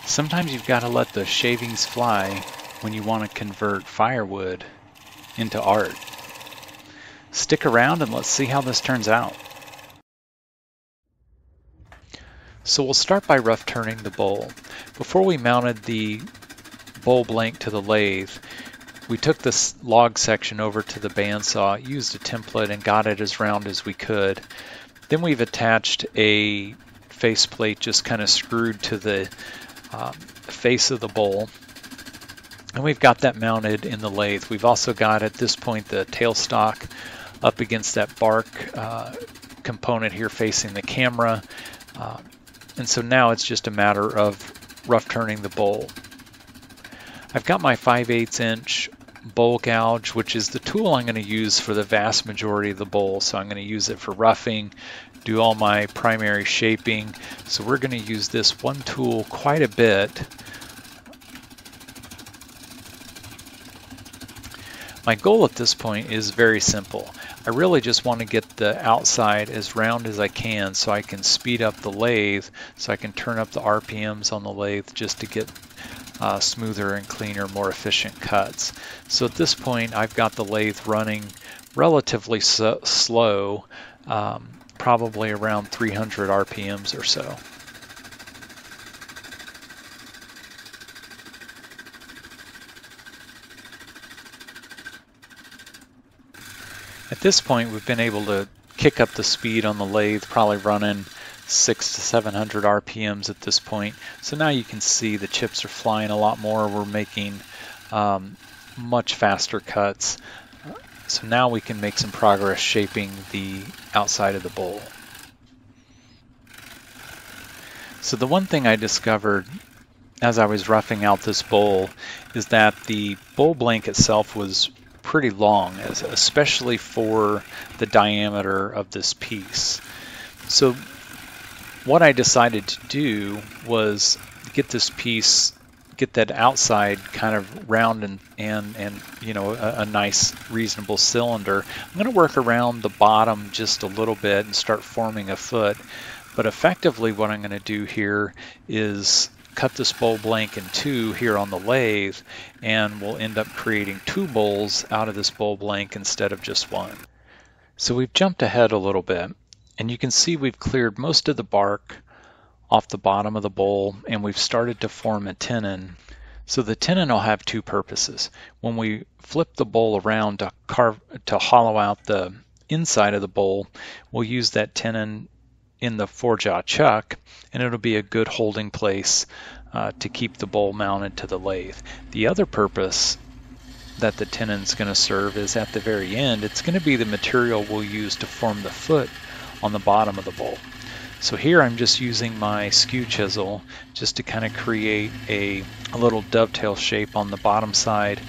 Sometimes you've got to let the shavings fly when you want to convert firewood into art. Stick around and let's see how this turns out. So we'll start by rough turning the bowl. Before we mounted the bowl blank to the lathe, we took this log section over to the bandsaw, used a template, and got it as round as we could. Then we've attached a faceplate just kind of screwed to the face of the bowl, and we've got that mounted in the lathe. We've also got at this point the tailstock up against that bark component here facing the camera, and so now it's just a matter of rough turning the bowl. I've got my 5/8 inch bowl gouge, which is the tool I'm going to use for the vast majority of the bowl. So I'm going to use it for roughing, do all my primary shaping. So we're going to use this one tool quite a bit. My goal at this point is very simple. I really just want to get the outside as round as I can so I can speed up the lathe, so I can turn up the RPMs on the lathe just to get smoother and cleaner, more efficient cuts. So at this point I've got the lathe running relatively slow, probably around 300 RPMs or so. At this point we've been able to kick up the speed on the lathe, probably running 600 to 700 RPMs at this point. So now you can see the chips are flying a lot more. We're making much faster cuts. So now we can make some progress shaping the outside of the bowl. So the one thing I discovered as I was roughing out this bowl is that the bowl blank itself was pretty long, especially for the diameter of this piece. So what I decided to do was get this piece, get that outside kind of round and you know, a nice reasonable cylinder. I'm going to work around the bottom just a little bit and start forming a foot. But effectively what I'm going to do here is cut this bowl blank in two here on the lathe, and we'll end up creating two bowls out of this bowl blank instead of just one. So we've jumped ahead a little bit, and you can see we've cleared most of the bark off the bottom of the bowl, and we've started to form a tenon. So the tenon will have two purposes. When we flip the bowl around to hollow out the inside of the bowl, we'll use that tenon in the 4-jaw chuck, and it'll be a good holding place to keep the bowl mounted to the lathe. The other purpose that the tenon's going to serve is at the very end. It's going to be the material we'll use to form the foot on the bottom of the bowl. So here I'm just using my skew chisel just to kind of create a little dovetail shape on the bottom side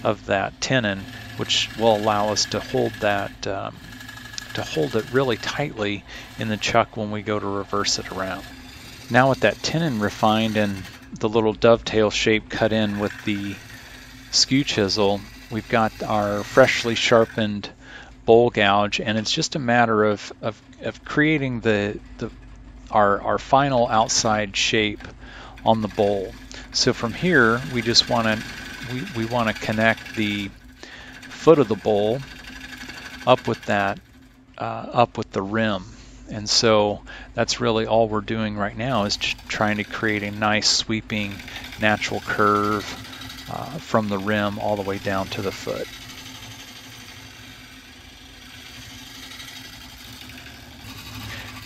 of that tenon, which will allow us to hold that to hold it really tightly in the chuck when we go to reverse it around. Now with that tenon refined and the little dovetail shape cut in with the skew chisel, we've got our freshly sharpened bowl gouge, and it's just a matter of creating our final outside shape on the bowl. So from here we just want to connect the foot of the bowl up with that up with the rim, and so that's really all we're doing right now, is trying to create a nice sweeping natural curve from the rim all the way down to the foot.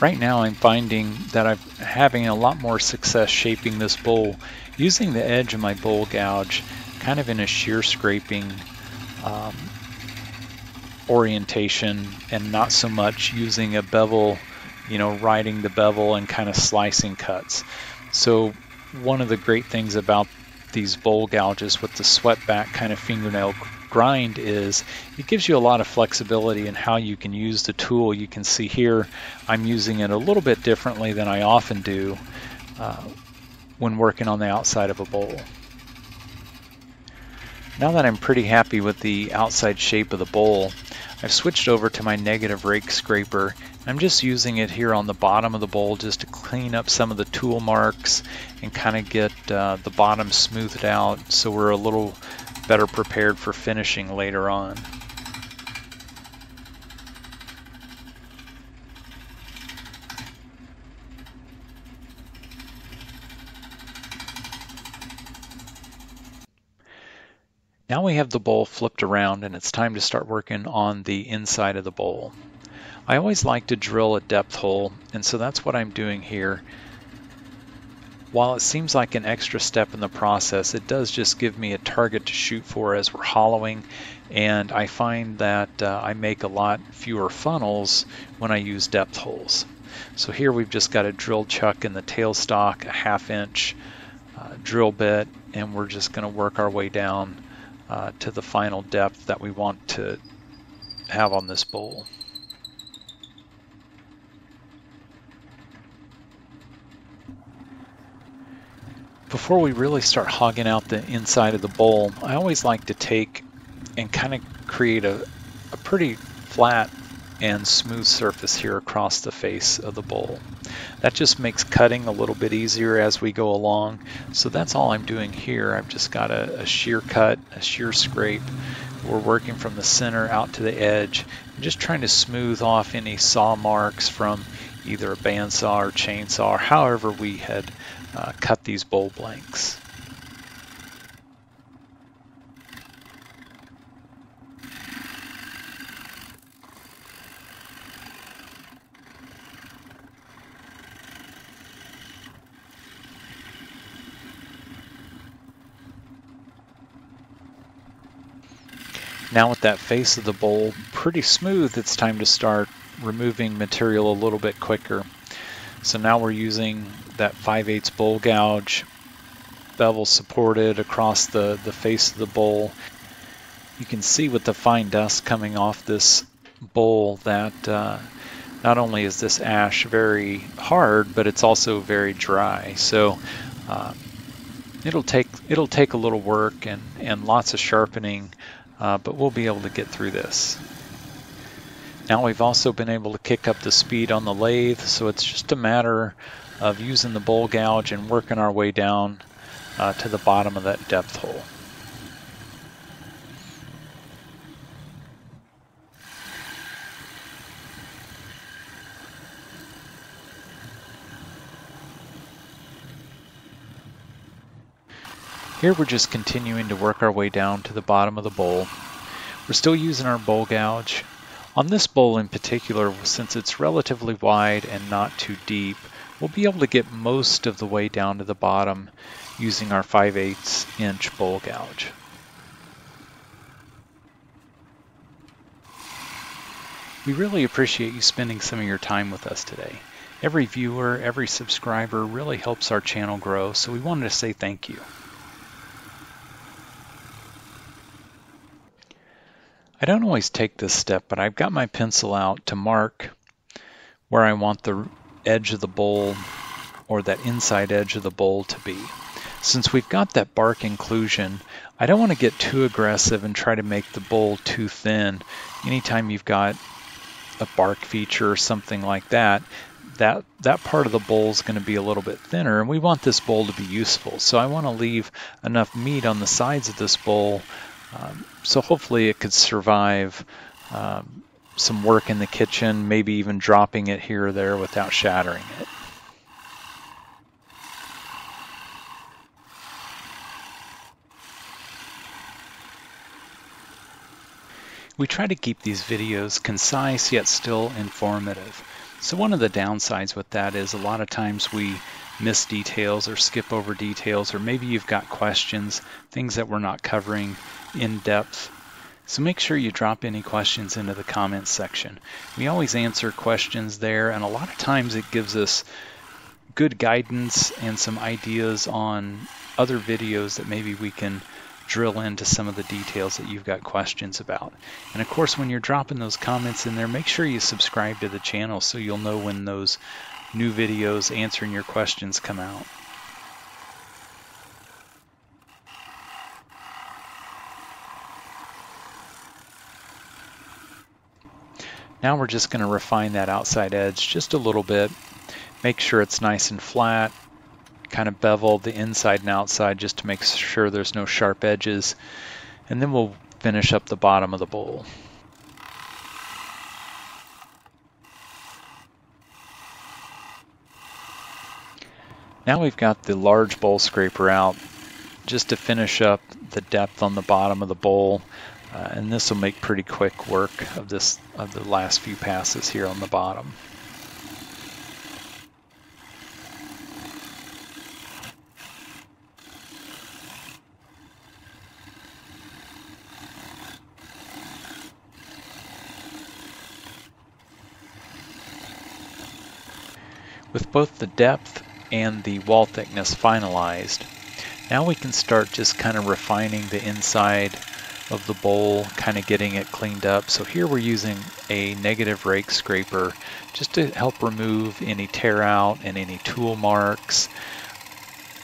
Right now I'm finding that I'm having a lot more success shaping this bowl using the edge of my bowl gouge kind of in a shear scraping orientation, and not so much using a bevel, you know, riding the bevel and kind of slicing cuts. So one of the great things about these bowl gouges with the swept back kind of fingernail grind is it gives you a lot of flexibility in how you can use the tool. You can see here I'm using it a little bit differently than I often do when working on the outside of a bowl. Now that I'm pretty happy with the outside shape of the bowl, I've switched over to my negative rake scraper. I'm just using it here on the bottom of the bowl just to clean up some of the tool marks and kind of get the bottom smoothed out so we're a little better prepared for finishing later on. Now we have the bowl flipped around and it's time to start working on the inside of the bowl. I always like to drill a depth hole, and so that's what I'm doing here. While it seems like an extra step in the process, it does just give me a target to shoot for as we're hollowing, and I find that I make a lot fewer funnels when I use depth holes. So here we've just got a drill chuck in the tailstock, a 1/2 inch drill bit, and we're just going to work our way down to the final depth that we want to have on this bowl. Before we really start hogging out the inside of the bowl, I always like to take and kind of create a pretty flat and smooth surface here across the face of the bowl. That just makes cutting a little bit easier as we go along. So that's all I'm doing here. I've just got a shear cut, a shear scrape. We're working from the center out to the edge, and just trying to smooth off any saw marks from either a bandsaw or chainsaw, or however we had cut these bowl blanks. Now with that face of the bowl pretty smooth, it's time to start removing material a little bit quicker. So now we're using that 5/8 bowl gouge, bevel supported across the face of the bowl. You can see with the fine dust coming off this bowl that not only is this ash very hard, but it's also very dry. So it'll take a little work and lots of sharpening, but we'll be able to get through this. Now we've also been able to kick up the speed on the lathe, so it's just a matter of using the bowl gouge and working our way down to the bottom of that depth hole. Here we're just continuing to work our way down to the bottom of the bowl. We're still using our bowl gouge. On this bowl in particular, since it's relatively wide and not too deep, we'll be able to get most of the way down to the bottom using our 5/8 inch bowl gouge. We really appreciate you spending some of your time with us today. Every viewer, every subscriber really helps our channel grow, so we wanted to say thank you. I don't always take this step, but I've got my pencil out to mark where I want the edge of the bowl, or that inside edge of the bowl, to be. Since we've got that bark inclusion, I don't want to get too aggressive and try to make the bowl too thin. Anytime you've got a bark feature or something like that, that part of the bowl is going to be a little bit thinner, and we want this bowl to be useful. So I want to leave enough meat on the sides of this bowl so hopefully it could survive some work in the kitchen, maybe even dropping it here or there without shattering it. We try to keep these videos concise yet still informative. So one of the downsides with that is a lot of times we miss details or skip over details, or maybe you've got questions, things that we're not covering in depth. So make sure you drop any questions into the comments section. We always answer questions there, and a lot of times it gives us good guidance and some ideas on other videos that maybe we can drill into some of the details that you've got questions about. And of course, when you're dropping those comments in there, make sure you subscribe to the channel so you'll know when those new videos answering your questions come out. Now we're just going to refine that outside edge just a little bit. Make sure it's nice and flat, kind of bevel the inside and outside just to make sure there's no sharp edges. And then we'll finish up the bottom of the bowl. Now we've got the large bowl scraper out just to finish up the depth on the bottom of the bowl. And this will make pretty quick work of the last few passes here on the bottom. With both the depth and the wall thickness finalized, now we can start just kind of refining the inside of the bowl, kind of getting it cleaned up. So here we're using a negative rake scraper just to help remove any tear out and any tool marks.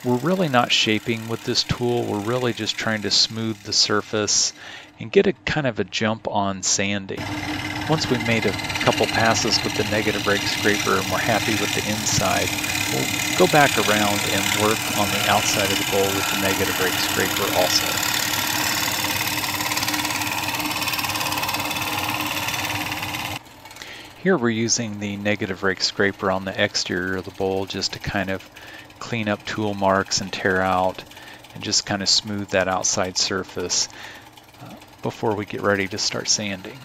We're really not shaping with this tool, we're really just trying to smooth the surface and get a kind of a jump on sanding. Once we've made a couple passes with the negative rake scraper and we're happy with the inside, we'll go back around and work on the outside of the bowl with the negative rake scraper also. Here we're using the negative rake scraper on the exterior of the bowl just to kind of clean up tool marks and tear out and just kind of smooth that outside surface before we get ready to start sanding.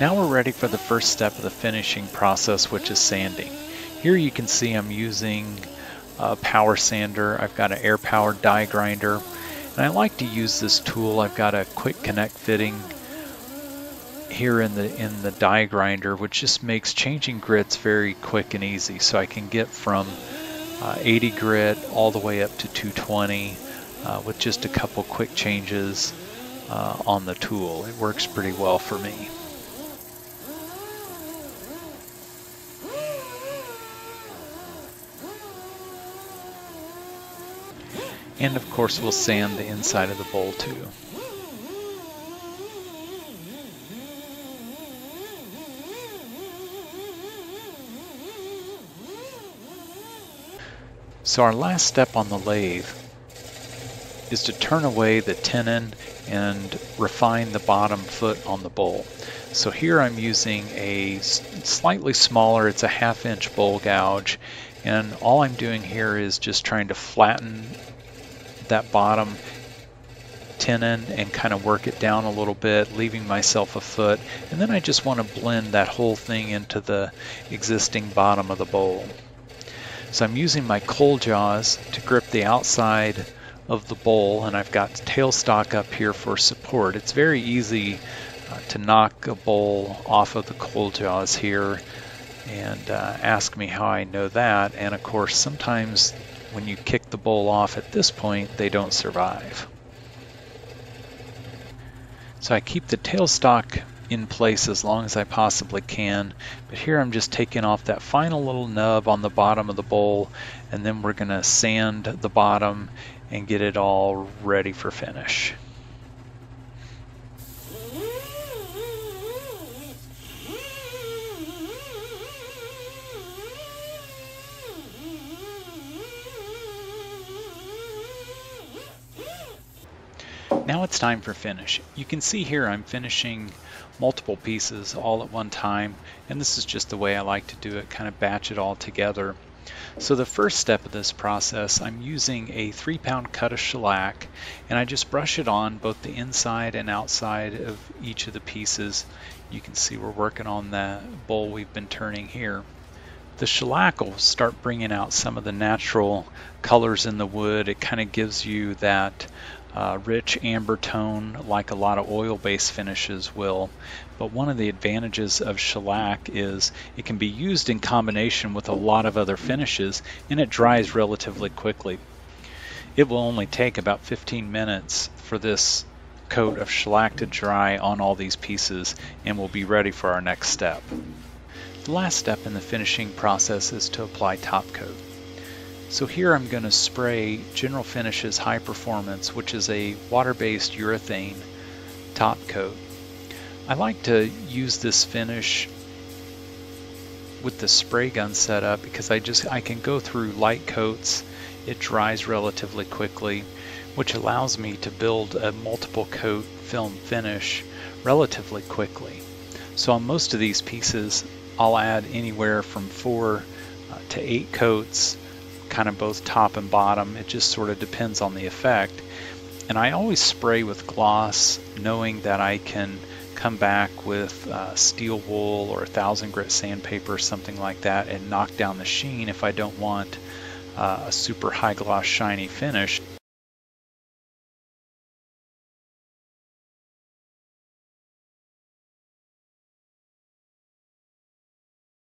Now we're ready for the first step of the finishing process, which is sanding. Here you can see I'm using a power sander. I've got an air-powered die grinder, and I like to use this tool. I've got a quick connect fitting here in the die grinder, which just makes changing grits very quick and easy. So I can get from 80 grit all the way up to 220 with just a couple quick changes on the tool. It works pretty well for me. And of course we'll sand the inside of the bowl too. So our last step on the lathe is to turn away the tenon and refine the bottom foot on the bowl. So here I'm using a slightly smaller, it's a 1/2 inch bowl gouge, and all I'm doing here is just trying to flatten that bottom tenon and kind of work it down a little bit, leaving myself a foot, and then I just want to blend that whole thing into the existing bottom of the bowl. So I'm using my coal jaws to grip the outside of the bowl, and I've got tailstock up here for support. It's very easy to knock a bowl off of the coal jaws here, and ask me how I know that. And of course sometimes when you kick the bowl off at this point, they don't survive. So I keep the tailstock in place as long as I possibly can, but here I'm just taking off that final little nub on the bottom of the bowl, and then we're going to sand the bottom and get it all ready for finish. Now it's time for finish. You can see here I'm finishing multiple pieces all at one time, and this is just the way I like to do it, kind of batch it all together. So the first step of this process, I'm using a 3-pound cut of shellac, and I just brush it on both the inside and outside of each of the pieces. You can see we're working on the bowl we've been turning here. The shellac will start bringing out some of the natural colors in the wood. It kind of gives you that rich amber tone like a lot of oil-based finishes will. But one of the advantages of shellac is it can be used in combination with a lot of other finishes, and it dries relatively quickly. It will only take about 15 minutes for this coat of shellac to dry on all these pieces, and we'll be ready for our next step. The last step in the finishing process is to apply top coat. So here I'm going to spray General Finishes High Performance, which is a water-based urethane top coat. I like to use this finish with the spray gun setup because I can go through light coats. It dries relatively quickly, which allows me to build a multiple coat film finish relatively quickly. So on most of these pieces, I'll add anywhere from 4 to 8 coats, kind of both top and bottom. It just sort of depends on the effect. And I always spray with gloss, knowing that I can come back with steel wool or 1000 grit sandpaper or something like that and knock down the sheen if I don't want a super high gloss shiny finish.